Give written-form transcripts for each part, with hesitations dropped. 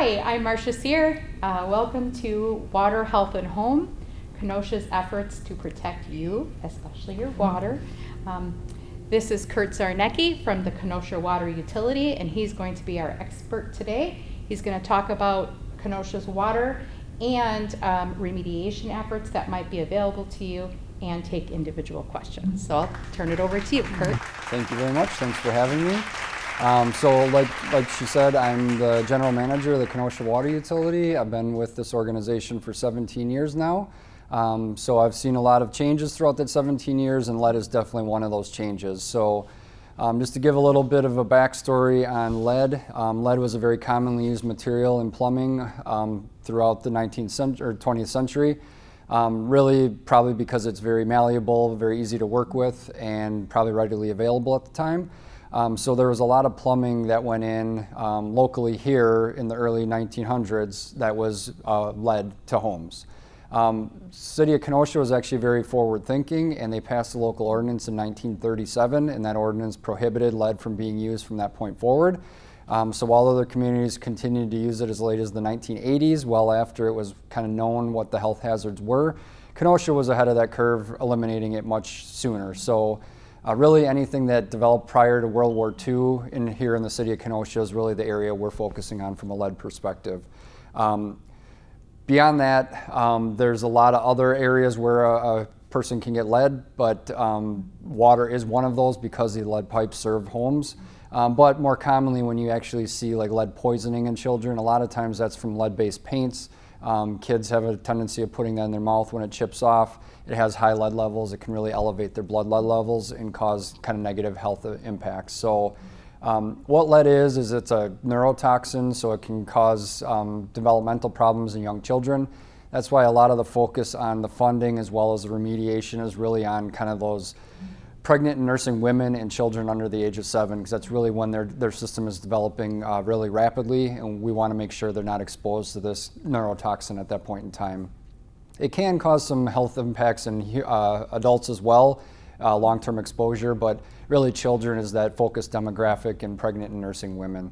Hi, I'm Marcia Sear. Welcome to Water, Health, and Home, Kenosha's efforts to protect you, especially your water. This is Curt Czarnecki from the Kenosha Water Utility, and he's going to be our expert today. He's going to talk about Kenosha's water and remediation efforts that might be available to you and take individual questions. So I'll turn it over to you, Curt. Thank you very much. Thanks for having me. So like she said, I'm the general manager of the Kenosha Water Utility. I've been with this organization for 17 years now. So I've seen a lot of changes throughout that 17 years, and lead is definitely one of those changes. So just to give a little bit of a backstory on lead, lead was a very commonly used material in plumbing throughout the 19th century or 20th century. Really probably because it's very malleable, very easy to work with, and probably readily available at the time. So there was a lot of plumbing that went in locally here in the early 1900s that was lead to homes. City of Kenosha was actually very forward thinking, and they passed a local ordinance in 1937, and that ordinance prohibited lead from being used from that point forward. So while other communities continued to use it as late as the 1980s, well after it was kind of known what the health hazards were, Kenosha was ahead of that curve, eliminating it much sooner. So really anything that developed prior to World War II here in the city of Kenosha is really the area we're focusing on from a lead perspective. Beyond that, there's a lot of other areas where a person can get lead, but water is one of those because the lead pipes serve homes. But more commonly, when you actually see like lead poisoning in children, a lot of times that's from lead-based paints. Kids have a tendency of putting that in their mouth when it chips off. It has high lead levels. It can really elevate their blood lead levels and cause kind of negative health impacts. So what lead is it's a neurotoxin, so it can cause developmental problems in young children. That's why a lot of the focus on the funding as well as the remediation is really on kind of those pregnant and nursing women and children under the age of 7, because that's really when their system is developing really rapidly, and we want to make sure they're not exposed to this neurotoxin at that point in time. It can cause some health impacts in adults as well, long-term exposure, but really children is that focused demographic in pregnant and nursing women.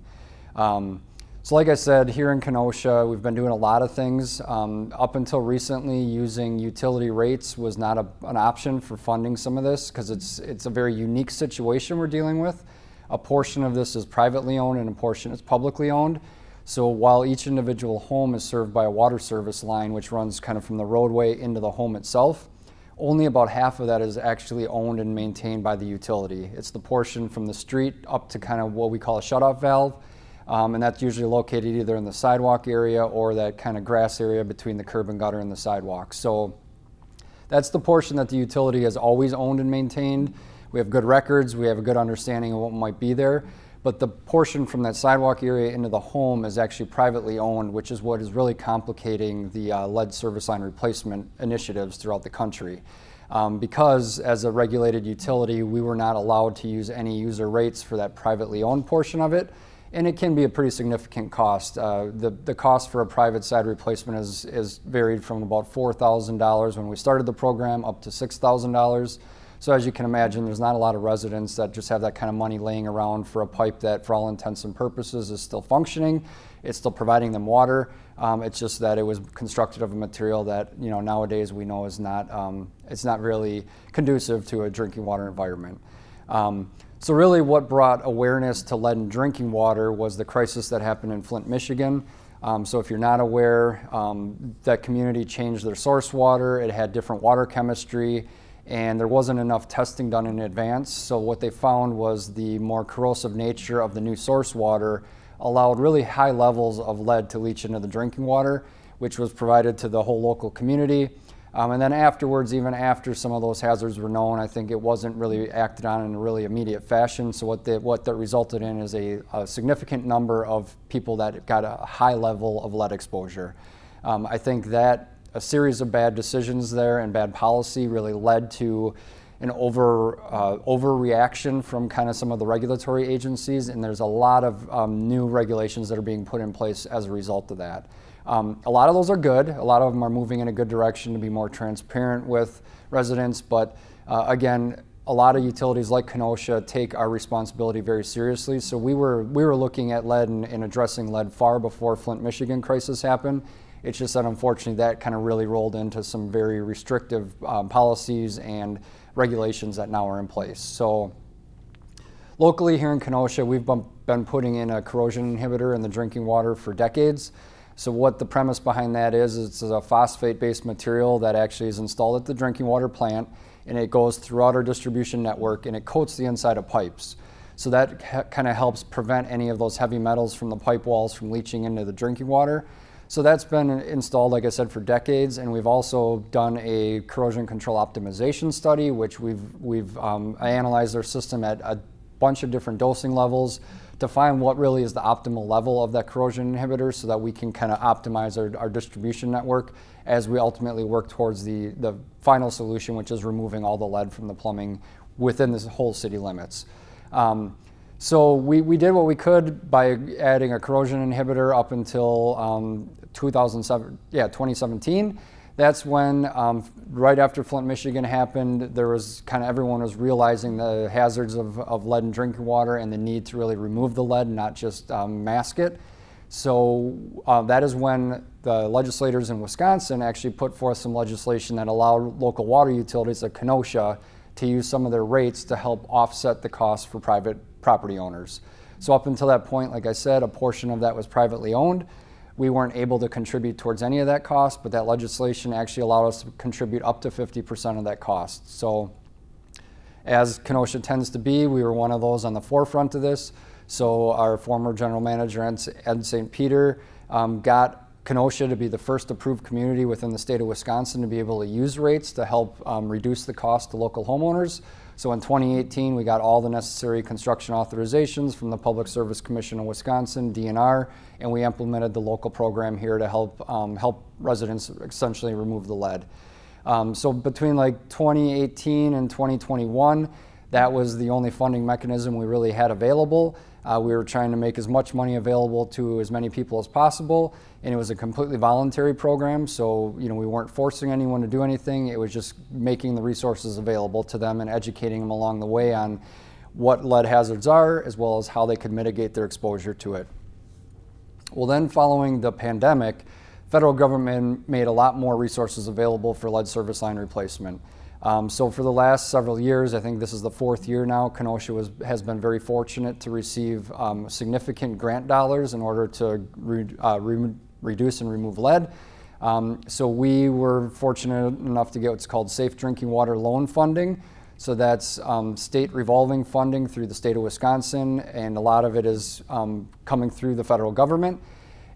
So like I said, here in Kenosha, we've been doing a lot of things. Up until recently, using utility rates was not an option for funding some of this because it's a very unique situation we're dealing with. A portion of this is privately owned and a portion is publicly owned. So while each individual home is served by a water service line, which runs kind of from the roadway into the home itself, only about half of that is actually owned and maintained by the utility. It's the portion from the street up to kind of what we call a shutoff valve. And that's usually located either in the sidewalk area or that kind of grass area between the curb and gutter and the sidewalk. So that's the portion that the utility has always owned and maintained. We have good records, we have a good understanding of what might be there, but the portion from that sidewalk area into the home is actually privately owned, which is what is really complicating the lead service line replacement initiatives throughout the country. Because as a regulated utility, we were not allowed to use any user rates for that privately owned portion of it. And it can be a pretty significant cost. The cost for a private side replacement is varied from about $4,000 when we started the program up to $6,000. So as you can imagine, there's not a lot of residents that just have that kind of money laying around for a pipe that for all intents and purposes is still functioning. It's still providing them water. It's just that it was constructed of a material that nowadays we know is not, it's not really conducive to a drinking water environment. So really what brought awareness to lead in drinking water was the crisis that happened in Flint, Michigan. So if you're not aware, that community changed their source water. It had different water chemistry, and there wasn't enough testing done in advance. So what they found was the more corrosive nature of the new source water allowed really high levels of lead to leach into the drinking water, which was provided to the whole local community. And then afterwards, even after some of those hazards were known, I think it wasn't really acted on in a really immediate fashion. So what that resulted in is a significant number of people that got a high level of lead exposure. I think that a series of bad decisions there and bad policy really led to an overreaction from kind of some of the regulatory agencies, and there's a lot of new regulations that are being put in place as a result of that. A lot of those are good. A lot of them are moving in a good direction to be more transparent with residents, but again, a lot of utilities like Kenosha take our responsibility very seriously. So we were looking at lead and addressing lead far before Flint, Michigan crisis happened. It's just that unfortunately that kind of really rolled into some very restrictive policies and regulations that now are in place. So locally here in Kenosha, we've been putting in a corrosion inhibitor in the drinking water for decades. So what the premise behind that is it's a phosphate-based material that actually is installed at the drinking water plant, and it goes throughout our distribution network and it coats the inside of pipes. So that kind of helps prevent any of those heavy metals from the pipe walls from leaching into the drinking water. So that's been installed, like I said, for decades, and we've also done a corrosion control optimization study, which we've analyzed our system at a bunch of different dosing levels to find what really is the optimal level of that corrosion inhibitor so that we can kind of optimize our distribution network as we ultimately work towards the final solution, which is removing all the lead from the plumbing within this whole city limits. So we did what we could by adding a corrosion inhibitor up until 2017. That's when, right after Flint, Michigan happened, there was kind of everyone was realizing the hazards of lead in drinking water and the need to really remove the lead, not just mask it. So that is when the legislators in Wisconsin actually put forth some legislation that allowed local water utilities like Kenosha to use some of their rates to help offset the cost for private property owners. So up until that point, like I said, a portion of that was privately owned. We weren't able to contribute towards any of that cost, but that legislation actually allowed us to contribute up to 50% of that cost. So as Kenosha tends to be, we were one of those on the forefront of this. So our former general manager, Ed St. Peter, got Kenosha to be the first approved community within the state of Wisconsin to be able to use rates to help reduce the cost to local homeowners. So in 2018, we got all the necessary construction authorizations from the Public Service Commission of Wisconsin, DNR, and we implemented the local program here to help residents essentially remove the lead. So between like 2018 and 2021, that was the only funding mechanism we really had available. We were trying to make as much money available to as many people as possible, and it was a completely voluntary program, so we weren't forcing anyone to do anything. It was just making the resources available to them and educating them along the way on what lead hazards are, as well as how they could mitigate their exposure to it. Well, then following the pandemic, federal government made a lot more resources available for lead service line replacement. So for the last several years, I think this is the fourth year now, Kenosha has been very fortunate to receive significant grant dollars in order to reduce and remove lead. So we were fortunate enough to get what's called Safe Drinking Water Loan Funding. So that's state revolving funding through the state of Wisconsin, and a lot of it is coming through the federal government.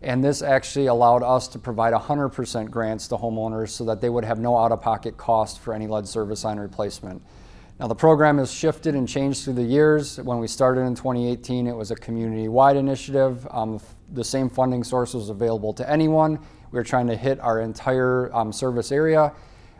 And this actually allowed us to provide 100% grants to homeowners so that they would have no out-of-pocket cost for any lead service line replacement. Now the program has shifted and changed through the years. When we started in 2018, it was a community-wide initiative. The same funding source was available to anyone. We were trying to hit our entire service area.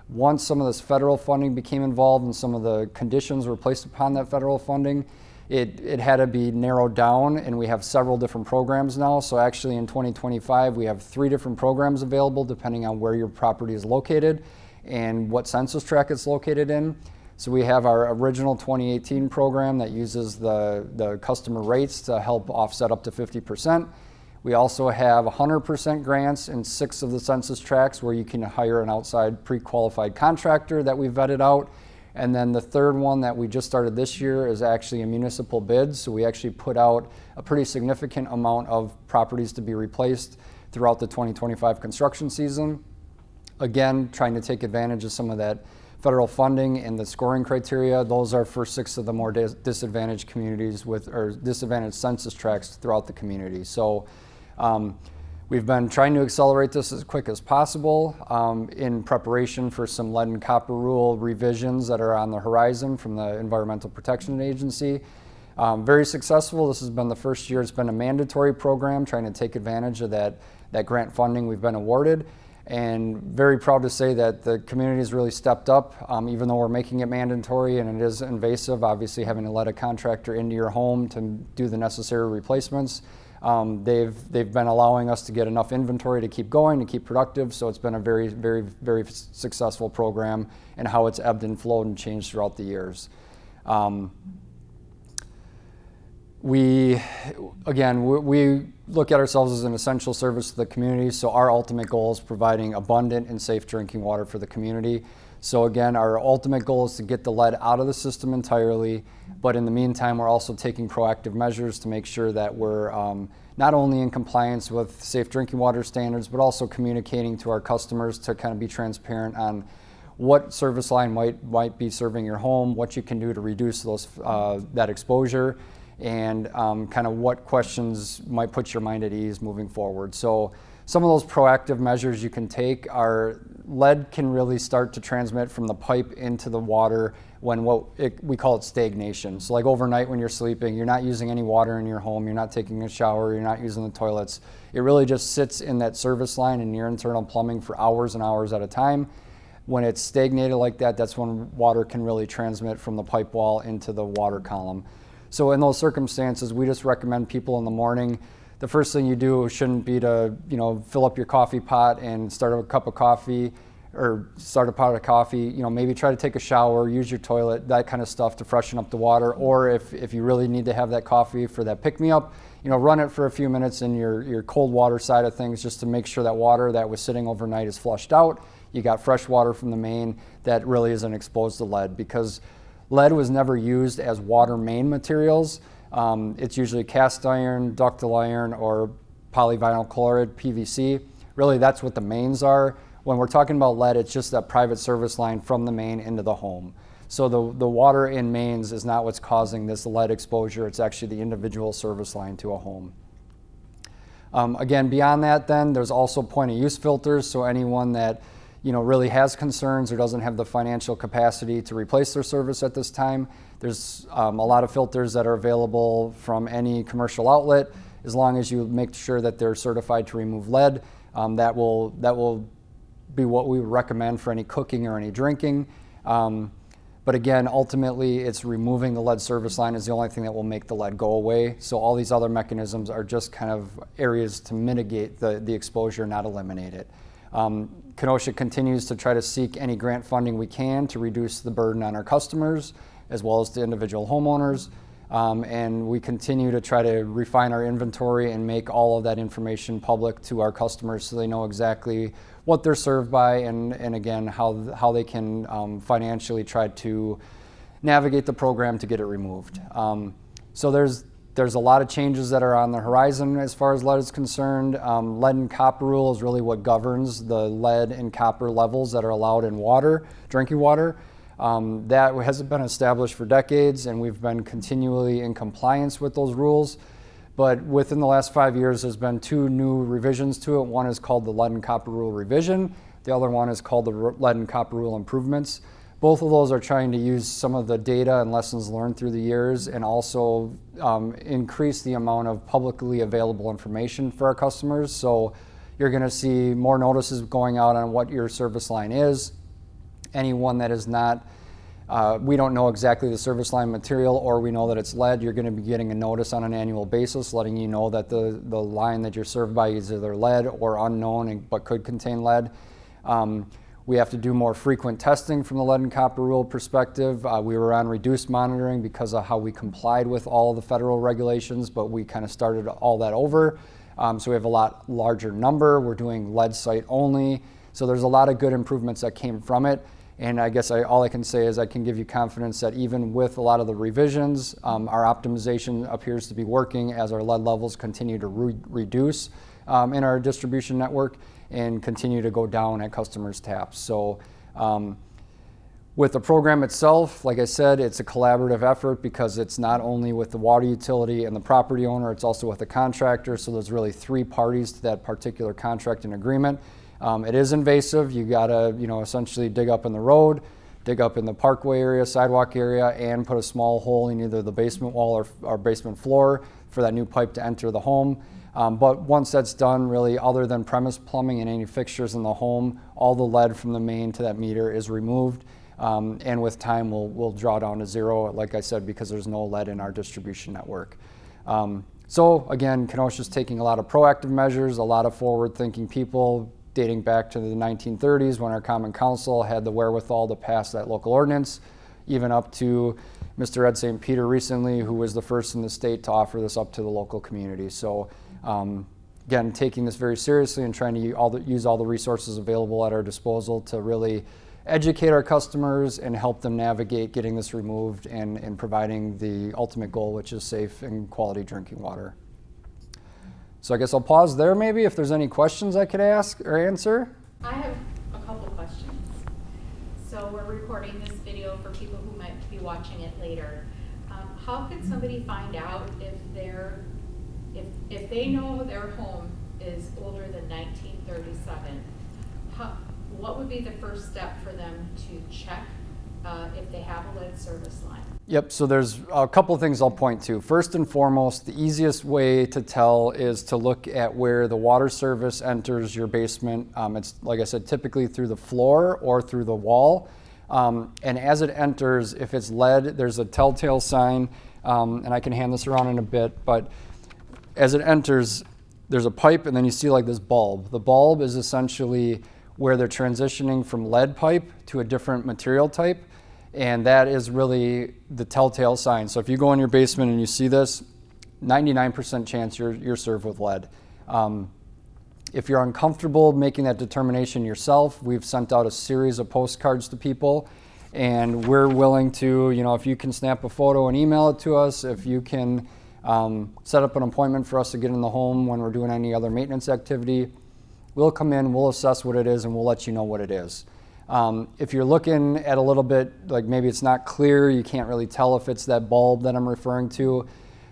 Once some of this federal funding became involved and some of the conditions were placed upon that federal funding, it had to be narrowed down, and we have several different programs now. So actually in 2025, we have 3 different programs available depending on where your property is located and what census tract it's located in. So we have our original 2018 program that uses the customer rates to help offset up to 50%. We also have 100% grants in 6 of the census tracts where you can hire an outside pre-qualified contractor that we vetted out. And then the third one that we just started this year is actually a municipal bid. So we actually put out a pretty significant amount of properties to be replaced throughout the 2025 construction season. Again, trying to take advantage of some of that federal funding and the scoring criteria. Those are for 6 of the more disadvantaged communities or disadvantaged census tracts throughout the community. So we've been trying to accelerate this as quick as possible in preparation for some lead and copper rule revisions that are on the horizon from the Environmental Protection Agency. Very successful. This has been the first year it's been a mandatory program, trying to take advantage of that grant funding we've been awarded. And very proud to say that the community has really stepped up, even though we're making it mandatory and it is invasive, obviously having to let a contractor into your home to do the necessary replacements. They've been allowing us to get enough inventory to keep going, to keep productive, so it's been a very, very, very successful program and how it's ebbed and flowed and changed throughout the years. We look at ourselves as an essential service to the community, so our ultimate goal is providing abundant and safe drinking water for the community. So again, our ultimate goal is to get the lead out of the system entirely, but in the meantime, we're also taking proactive measures to make sure that we're not only in compliance with safe drinking water standards, but also communicating to our customers to kind of be transparent on what service line might be serving your home, what you can do to reduce that exposure, and kind of what questions might put your mind at ease moving forward. So some of those proactive measures you can take are lead can really start to transmit from the pipe into the water when we call it stagnation. So like overnight when you're sleeping, you're not using any water in your home, you're not taking a shower, you're not using the toilets. It really just sits in that service line in your internal plumbing for hours and hours at a time. When it's stagnated like that, that's when water can really transmit from the pipe wall into the water column. So in those circumstances, we just recommend people in the morning, the first thing you do shouldn't be to, fill up your coffee pot and start a cup of coffee or start a pot of coffee. Maybe try to take a shower, use your toilet, that kind of stuff to freshen up the water. Or if you really need to have that coffee for that pick-me-up, run it for a few minutes in your cold water side of things just to make sure that water that was sitting overnight is flushed out. You got fresh water from the main that really isn't exposed to lead, because lead was never used as water main materials. It's usually cast iron, ductile iron, or polyvinyl chloride, PVC. Really, that's what the mains are. When we're talking about lead, it's just that private service line from the main into the home. So the water in mains is not what's causing this lead exposure. It's actually the individual service line to a home. Again, beyond that then, there's also point of use filters. So anyone that really has concerns or doesn't have the financial capacity to replace their service at this time, there's a lot of filters that are available from any commercial outlet. As long as you make sure that they're certified to remove lead, that will be what we would recommend for any cooking or any drinking. But again, ultimately, it's removing the lead service line is the only thing that will make the lead go away. So all these other mechanisms are just kind of areas to mitigate the exposure, not eliminate it. Kenosha continues to try to seek any grant funding we can to reduce the burden on our customers as well as the individual homeowners. And we continue to try to refine our inventory and make all of that information public to our customers so they know exactly what they're served by and again, how they can financially try to navigate the program to get it removed. So there's a lot of changes that are on the horizon as far as lead is concerned. Lead and copper rule is really what governs the lead and copper levels that are allowed in water, drinking water. That hasn't been established for decades, and we've been continually in compliance with those rules. But within the last 5 years, there's been 2 new revisions to it. One is called the Lead and Copper Rule Revision. The other one is called the Lead and Copper Rule Improvements. Both of those are trying to use some of the data and lessons learned through the years and also increase the amount of publicly available information for our customers. So you're going to see more notices going out on what your service line is. Anyone that is not, we don't know exactly the service line material or we know that it's lead, you're going to be getting a notice on an annual basis letting you know that the line that you're served by is either lead or unknown but could contain lead. We have to do more frequent testing from the lead and copper rule perspective. We were on reduced monitoring because of how we complied with all the federal regulations, but we kind of started all that over. So we have a lot larger number. We're doing lead site only. So there's a lot of good improvements that came from it. And I guess all I can say is I can give you confidence that even with a lot of the revisions, our optimization appears to be working as our lead levels continue to reduce in our distribution network and continue to go down at customers' taps. So with the program itself, like I said, it's a collaborative effort because it's not only with the water utility and the property owner, it's also with the contractor. So there's really 3 parties to that particular contract and agreement. It is invasive. You gotta, essentially dig up in the road, dig up in the parkway area, sidewalk area, and put a small hole in either the basement wall or basement floor for that new pipe to enter the home. But once that's done, really, other than premise plumbing and any fixtures in the home, all the lead from the main to that meter is removed. And with time, we'll draw down to 0, like I said, because there's no lead in our distribution network. So again, Kenosha's taking a lot of proactive measures, a lot of forward-thinking people, dating back to the 1930s when our Common Council had the wherewithal to pass that local ordinance, even up to Mr. Ed St. Peter recently, who was the first in the state to offer this up to the local community. So again, taking this very seriously and trying to use all the resources available at our disposal to really educate our customers and help them navigate getting this removed and providing the ultimate goal, which is safe and quality drinking water. So I guess I'll pause there maybe if there's any questions I could ask or answer. I have a couple questions. So we're recording this video for people who might be watching it later. How could somebody find out if they know their home is older than 1937? What would be the first step for them to check if they have a lead service line? Yep, so there's a couple of things I'll point to. First and foremost, the easiest way to tell is to look at where the water service enters your basement. It's, like I said, typically through the floor or through the wall. And as it enters, if it's lead, there's a telltale sign, and I can hand this around in a bit, but as it enters, there's a pipe and then you see like this bulb. The bulb is essentially where they're transitioning from lead pipe to a different material type, and that is really the telltale sign. So if you go in your basement and you see this, 99% chance you're served with lead. If you're uncomfortable making that determination yourself, we've sent out a series of postcards to people, and we're willing to, if you can snap a photo and email it to us, if you can set up an appointment for us to get in the home when we're doing any other maintenance activity, we'll come in, we'll assess what it is, and we'll let you know what it is. If you're looking at a little bit, like maybe it's not clear, you can't really tell if it's that bulb that I'm referring to,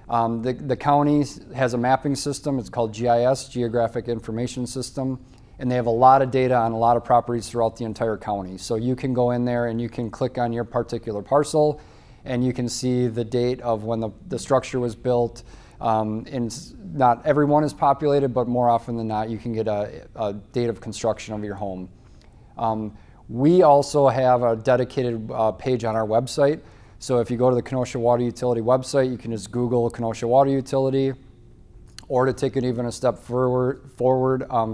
the county has a mapping system. It's called GIS, Geographic Information System, and they have a lot of data on a lot of properties throughout the entire county. So you can go in there and you can click on your particular parcel, and you can see the date of when the structure was built. And not everyone is populated, but more often than not, you can get a date of construction of your home. We also have a dedicated page on our website. So if you go to the Kenosha Water Utility website, you can just Google Kenosha Water Utility, or to take it even a step forward,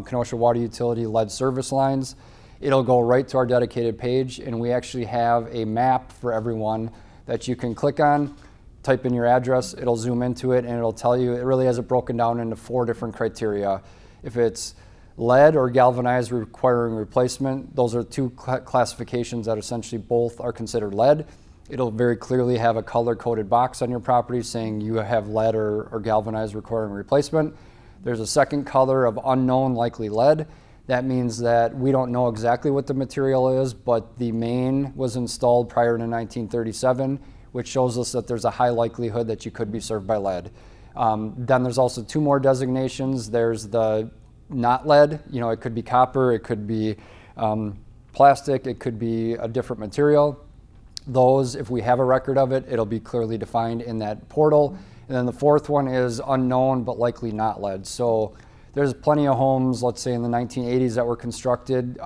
Kenosha Water Utility lead service lines. It'll go right to our dedicated page, and we actually have a map for everyone that you can click on, type in your address, it'll zoom into it, and it'll tell you, it really has it broken down into 4 different criteria. If it's lead or galvanized requiring replacement, those are 2 classifications that essentially both are considered lead. It'll very clearly have a color-coded box on your property saying you have lead or galvanized requiring replacement. There's a second color of unknown, likely lead. That means that we don't know exactly what the material is, but the main was installed prior to 1937, which shows us that there's a high likelihood that you could be served by lead. Then there's also 2 more designations. There's the not lead, it could be copper, it could be plastic, it could be a different material. Those, if we have a record of it, it'll be clearly defined in that portal. And then the 4th one is unknown, but likely not lead. So there's plenty of homes, let's say in the 1980s that were constructed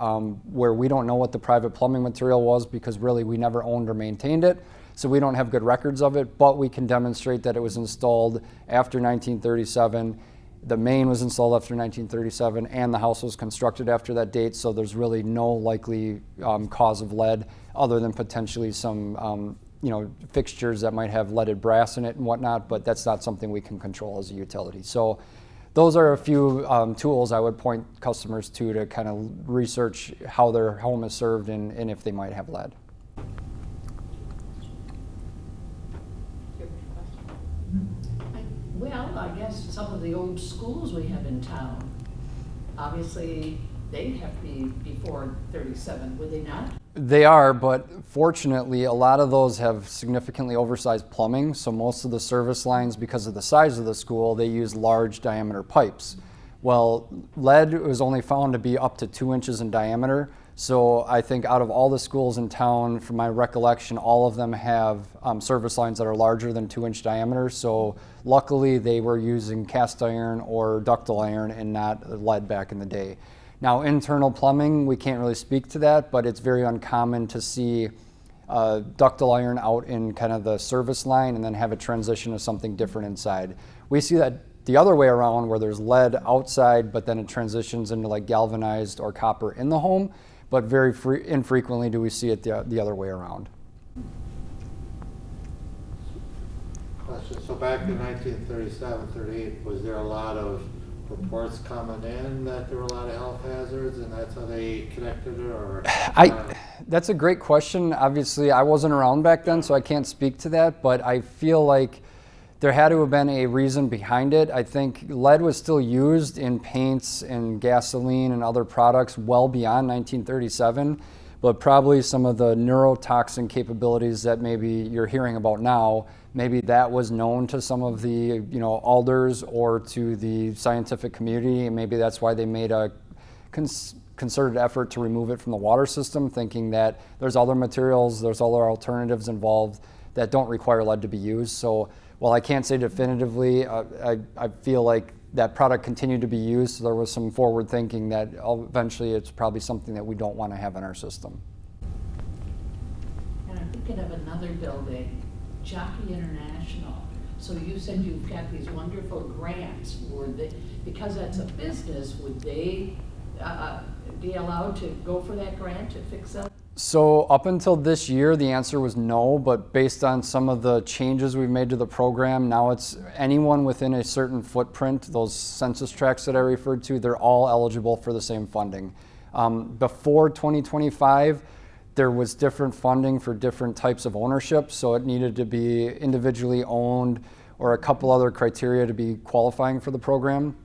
where we don't know what the private plumbing material was because really we never owned or maintained it. So we don't have good records of it, but we can demonstrate that it was installed after 1937. The main was installed after 1937 and the house was constructed after that date. So there's really no likely cause of lead other than potentially some fixtures that might have leaded brass in it and whatnot, but that's not something we can control as a utility. So those are a few tools I would point customers to kind of research how their home is served and if they might have lead. Well, I guess some of the old schools we have in town, obviously they'd have to be before 37, would they not? They are, but fortunately a lot of those have significantly oversized plumbing, so most of the service lines, because of the size of the school, they use large diameter pipes. Well, lead was only found to be up to 2 inches in diameter, so I think out of all the schools in town, from my recollection, all of them have service lines that are larger than 2-inch diameter, so luckily they were using cast iron or ductile iron and not lead back in the day. Now, internal plumbing, we can't really speak to that, but it's very uncommon to see ductile iron out in kind of the service line and then have it transition to something different inside. We see that the other way around where there's lead outside, but then it transitions into like galvanized or copper in the home, but very infrequently do we see it the other way around. Question. So back in 1937, 38, was there a lot of reports coming in that there were a lot of health hazards, and that's how they connected it, or? That's a great question. Obviously, I wasn't around back then, so I can't speak to that, but I feel like there had to have been a reason behind it. I think lead was still used in paints and gasoline and other products well beyond 1937, but probably some of the neurotoxin capabilities that maybe you're hearing about now, maybe that was known to some of the alders or to the scientific community, and maybe that's why they made a concerted effort to remove it from the water system, thinking that there's other materials, there's other alternatives involved that don't require lead to be used. So while I can't say definitively, I feel like that product continued to be used, so there was some forward thinking that eventually it's probably something that we don't want to have in our system. And I'm thinking of another building, Jockey International. So you said you've got these wonderful grants. Because that's a business, would they be allowed to go for that grant to fix up? So up until this year, the answer was no, but based on some of the changes we've made to the program, now it's anyone within a certain footprint, those census tracts that I referred to, they're all eligible for the same funding. Before 2025, there was different funding for different types of ownership, so it needed to be individually owned or a couple other criteria to be qualifying for the program.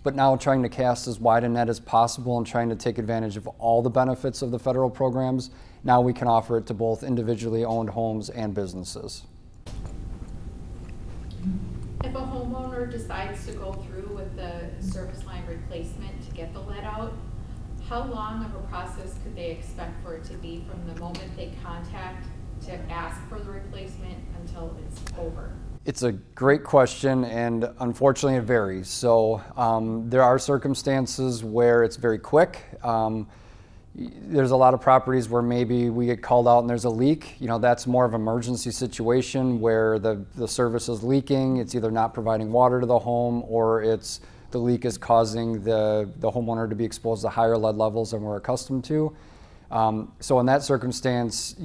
But now trying to cast as wide a net as possible and trying to take advantage of all the benefits of the federal programs, now we can offer it to both individually owned homes and businesses. If a homeowner decides to go through with the service line replacement to get the lead out, how long of a process could they expect for it to be from the moment they contact to ask for the replacement until it's over? It's a great question, and unfortunately it varies. So there are circumstances where it's very quick. There's a lot of properties where maybe we get called out and there's a leak. That's more of an emergency situation where the service is leaking. It's either not providing water to the home, or the leak is causing the homeowner to be exposed to higher lead levels than we're accustomed to. So in that circumstance,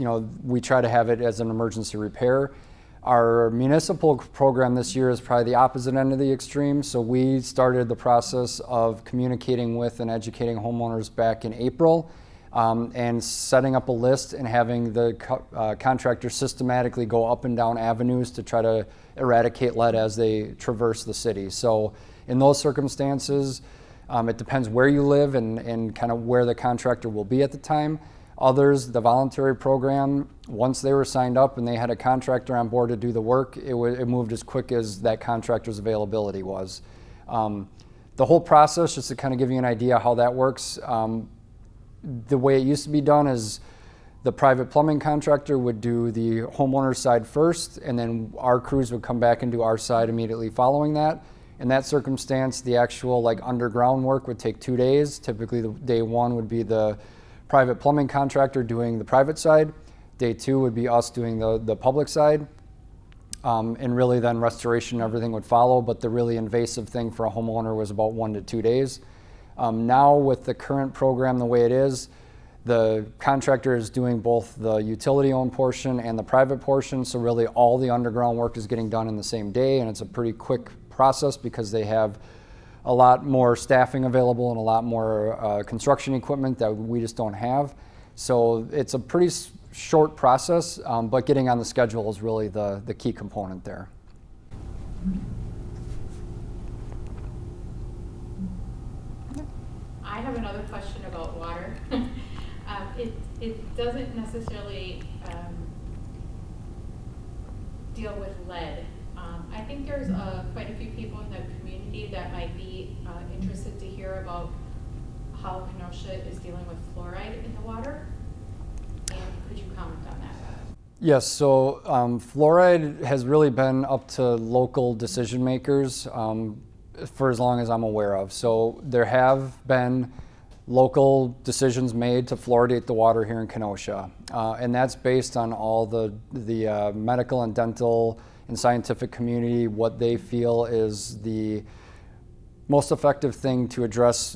we try to have it as an emergency repair. Our municipal program this year is probably the opposite end of the extreme. So we started the process of communicating with and educating homeowners back in April, and setting up a list and having the contractor systematically go up and down avenues to try to eradicate lead as they traverse the city. So in those circumstances, it depends where you live and kind of where the contractor will be at the time. Others, the voluntary program, once they were signed up and they had a contractor on board to do the work, it moved as quick as that contractor's availability was. The whole process, just to kind of give you an idea how that works, the way it used to be done is the private plumbing contractor would do the homeowner's side first, and then our crews would come back and do our side immediately following that. In that circumstance, the actual underground work would take 2 days. Typically, day one would be the private plumbing contractor doing the private side. Day two would be us doing the public side. And really then restoration and everything would follow, but the really invasive thing for a homeowner was about 1 to 2 days. Now with the current program the way it is, the contractor is doing both the utility-owned portion and the private portion, so really all the underground work is getting done in the same day, and it's a pretty quick process because they have a lot more staffing available and a lot more construction equipment that we just don't have. So it's a pretty short process, but getting on the schedule is really the key component there. I have another question about water. It doesn't necessarily deal with lead. I think there's quite a few people in the community that might be interested to hear about how Kenosha is dealing with fluoride in the water. And could you comment on that? Yes, so fluoride has really been up to local decision makers for as long as I'm aware of. So there have been local decisions made to fluoridate the water here in Kenosha. And that's based on all the medical and dental and scientific community, what they feel is the most effective thing to address,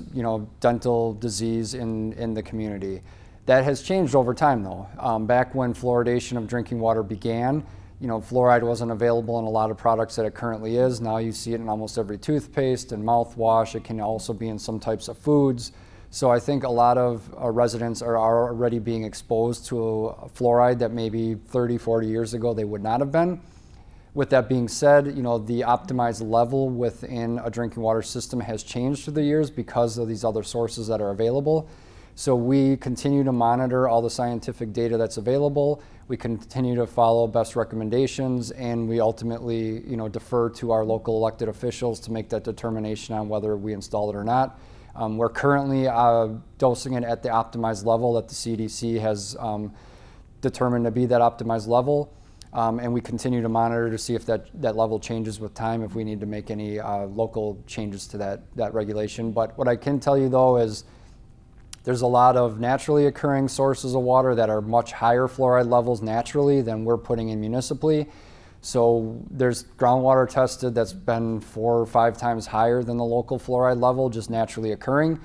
dental disease in the community. That has changed over time though. Back when fluoridation of drinking water began, fluoride wasn't available in a lot of products that it currently is. Now you see it in almost every toothpaste and mouthwash. It can also be in some types of foods. So I think a lot of residents are already being exposed to fluoride that maybe 30, 40 years ago they would not have been. With that being said, the optimized level within a drinking water system has changed through the years because of these other sources that are available. So we continue to monitor all the scientific data that's available. We continue to follow best recommendations, and we ultimately, defer to our local elected officials to make that determination on whether we install it or not. We're currently dosing it at the optimized level that the CDC has determined to be that optimized level. And we continue to monitor to see if that level changes with time, if we need to make any local changes to that regulation. But what I can tell you though is there's a lot of naturally occurring sources of water that are much higher fluoride levels naturally than we're putting in municipally. So there's groundwater tested that's been 4 or 5 times higher than the local fluoride level, just naturally occurring.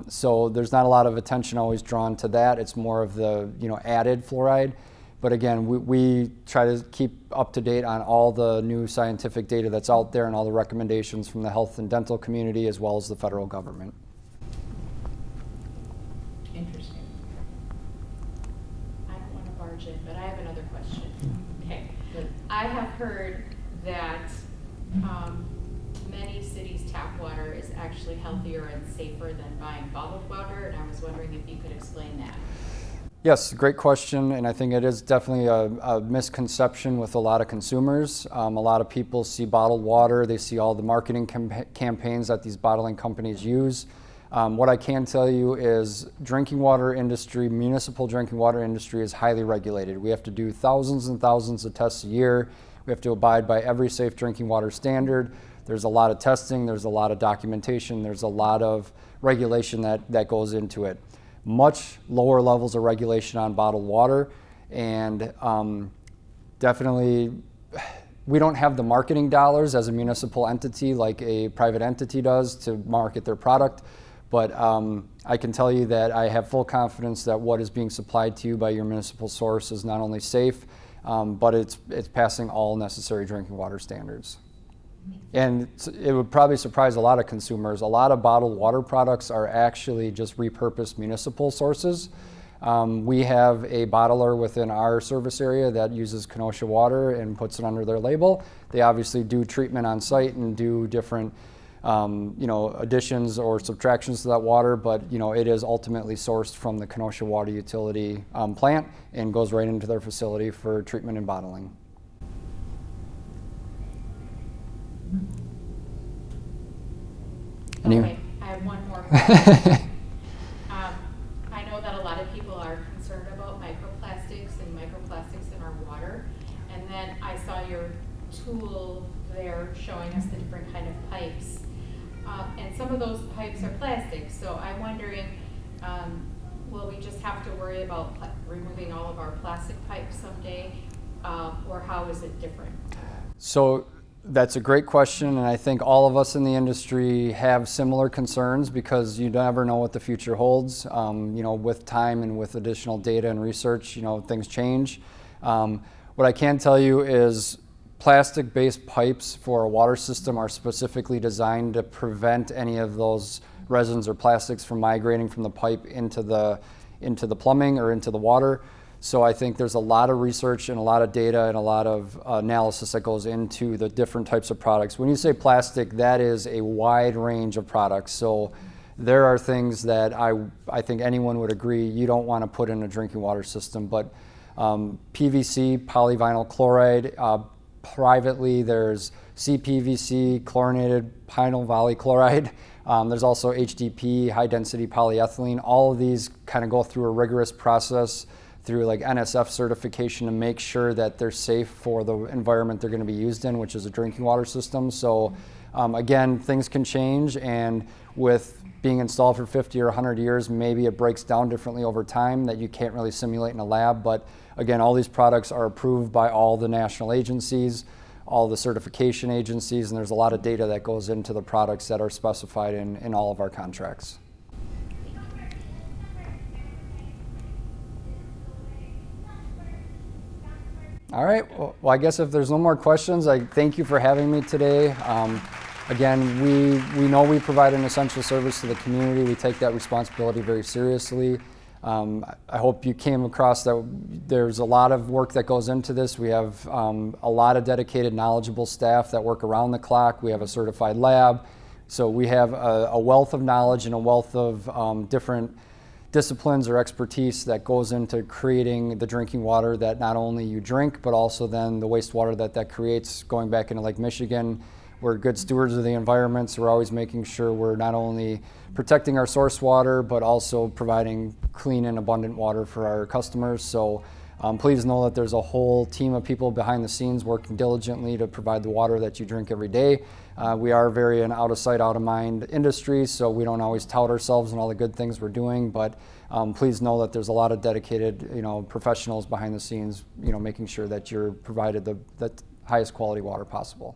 So there's not a lot of attention always drawn to that. It's more of the added fluoride. But again, we try to keep up to date on all the new scientific data that's out there and all the recommendations from the health and dental community as well as the federal government. Interesting. I don't want to barge in, but I have another question. Okay. I have heard that many cities' tap water is actually healthier and safer than buying bottled water, and I was wondering if you could explain that. Yes, great question, and I think it is definitely a misconception with a lot of consumers. A lot of people see bottled water, they see all the marketing campaigns that these bottling companies use. What I can tell you is drinking water industry, municipal drinking water industry is highly regulated. We have to do thousands and thousands of tests a year. We have to abide by every safe drinking water standard. There's a lot of testing, there's a lot of documentation, there's a lot of regulation that goes into it. Much lower levels of regulation on bottled water, and definitely we don't have the marketing dollars as a municipal entity like a private entity does to market their product, but I can tell you that I have full confidence that what is being supplied to you by your municipal source is not only safe, but it's passing all necessary drinking water standards. And it would probably surprise a lot of consumers. A lot of bottled water products are actually just repurposed municipal sources. We have a bottler within our service area that uses Kenosha water and puts it under their label. They obviously do treatment on site and do different additions or subtractions to that water, but it is ultimately sourced from the Kenosha Water Utility plant and goes right into their facility for treatment and bottling. Okay, I have one more question. I know that a lot of people are concerned about microplastics in our water, and then I saw your tool there showing us the different kind of pipes, and some of those pipes are plastic, so I'm wondering, will we just have to worry about removing all of our plastic pipes someday, or how is it different? So that's a great question, and I think all of us in the industry have similar concerns because you never know what the future holds. With time and with additional data and research, things change. What I can tell you is plastic-based pipes for a water system are specifically designed to prevent any of those resins or plastics from migrating from the pipe into the plumbing or into the water. So I think there's a lot of research and a lot of data and a lot of analysis that goes into the different types of products. When you say plastic, that is a wide range of products. So there are things that I think anyone would agree you don't want to put in a drinking water system, but PVC, polyvinyl chloride, privately there's CPVC, chlorinated pinyl polychloride. There's also HDP, high density polyethylene. All of these kind of go through a rigorous process through like NSF certification to make sure that they're safe for the environment they're going to be used in, which is a drinking water system. So again, things can change, and with being installed for 50 or 100 years, maybe it breaks down differently over time that you can't really simulate in a lab. But again, all these products are approved by all the national agencies, all the certification agencies, and there's a lot of data that goes into the products that are specified in all of our contracts. All right. Well, I guess if there's no more questions, I thank you for having me today. Again, we know we provide an essential service to the community. We take that responsibility very seriously. I hope you came across that there's a lot of work that goes into this. We have a lot of dedicated, knowledgeable staff that work around the clock. We have a certified lab. So we have a wealth of knowledge and a wealth of different disciplines or expertise that goes into creating the drinking water that not only you drink, but also then the wastewater that creates going back into Lake Michigan. We're good stewards of the environment, so we're always making sure we're not only protecting our source water, but also providing clean and abundant water for our customers. So please know that there's a whole team of people behind the scenes working diligently to provide the water that you drink every day. We are very an out of sight, out of mind industry, so we don't always tout ourselves and all the good things we're doing, but please know that there's a lot of dedicated, professionals behind the scenes, making sure that you're provided the highest quality water possible.